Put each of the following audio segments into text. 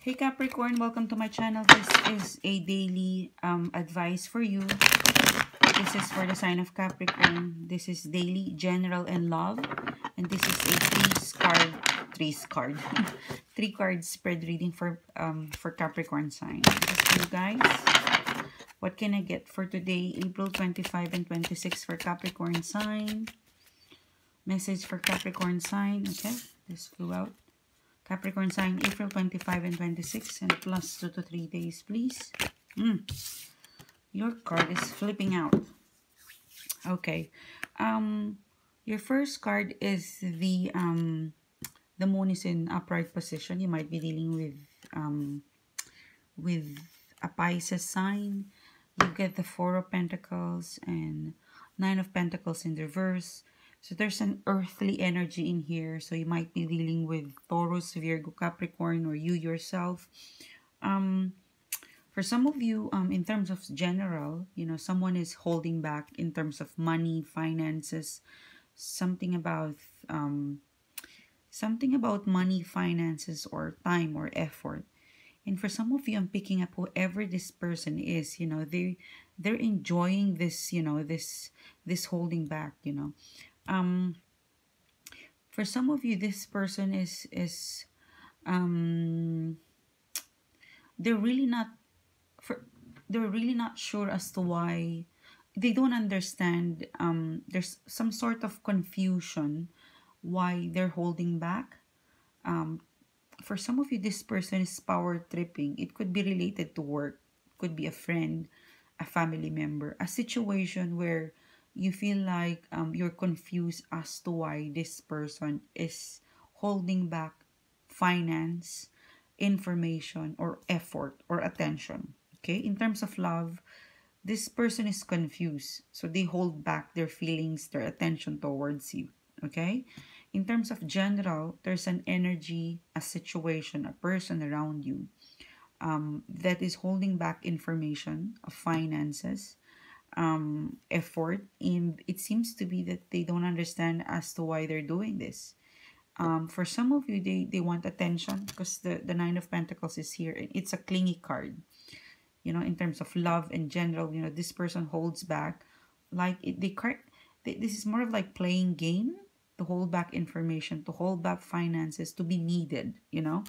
Hey Capricorn, welcome to my channel. This is a daily advice for you. This is for the sign of Capricorn. This is daily, general, and love. And this is a three card spread reading for Capricorn sign. This is for you guys. What can I get for today, April 25 and 26 for Capricorn sign? Message for Capricorn sign. Okay, this flew out. Capricorn sign, April 25 and 26, and plus 2 to 3 days, please. Your card is flipping out. Okay. Your first card is the moon is in upright position. You might be dealing with a Pisces sign. You get the Four of Pentacles and Nine of Pentacles in reverse. So there's an earthly energy in here. So you might be dealing with Taurus, Virgo, Capricorn, or you yourself. For some of you, in terms of general, you know, someone is holding back in terms of money, finances, something about money, finances, or time or effort. And for some of you, I'm picking up whoever this person is, you know, they're enjoying this, you know, this holding back, you know. For some of you, this person is they're really not sure as to why. They don't understand. There's some sort of confusion why they're holding back. For some of you, this person is power tripping. It could be related to work, could be a friend, a family member, a situation where you feel like you're confused as to why this person is holding back finance, information, or effort or attention. Okay, in terms of love, this person is confused, so they hold back their feelings, their attention towards you. Okay, in terms of general, there's an energy, a situation, a person around you that is holding back information of finances, effort, and it seems to be that they don't understand as to why they're doing this. For some of you, they want attention because the Nine of Pentacles is here, and it's a clingy card. You know, in terms of love in general, you know, this person holds back. Like this is more of like playing game, to hold back information, to hold back finances, to be needed, you know.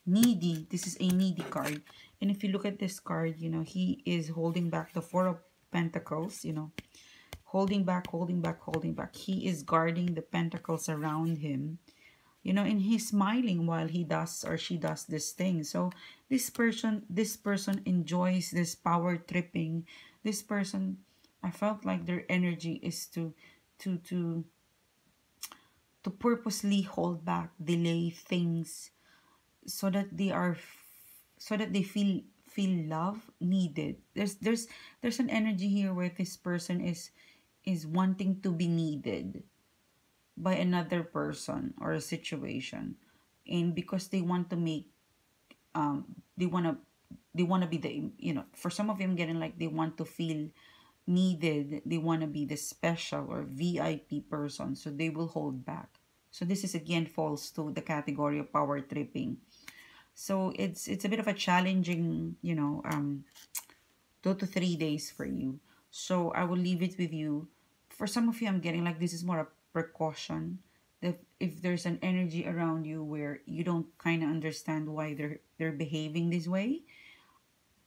Needy. This is a needy card. And if you look at this card, you know, he is holding back the Four of Pentacles, you know, holding back, holding back, holding back. He is guarding the pentacles around him, you know, and he's smiling while he does or she does this thing. So this person enjoys this power tripping. This person, I felt like their energy is to purposely hold back, delay things, so that they feel love, needed. There's an energy here where this person is wanting to be needed by another person or a situation, and because they want to make they want to be the, you know, for some of them, getting like they want to feel needed, they want to be the special or VIP person, so they will hold back. So this is again falls to the category of power tripping. So it's a bit of a challenging, you know, 2 to 3 days for you. So I will leave it with you. For some of you, I'm getting like this is more a precaution. That if there's an energy around you where you don't kind of understand why they're behaving this way,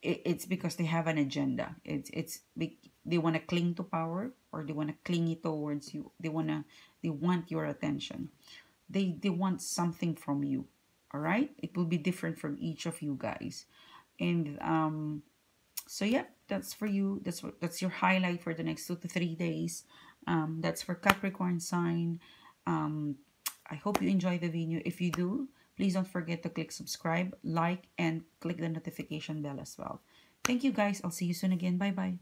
it's because they have an agenda. They want to cling to power, or they want to cling it towards you. They want your attention. They want something from you. All right, it will be different from each of you guys. And so yeah, that's for you. That's your highlight for the next 2 to 3 days. That's for Capricorn sign. I hope you enjoy the video. If you do, please don't forget to click subscribe, like, and click the notification bell as well. Thank you guys. I'll see you soon again. Bye bye.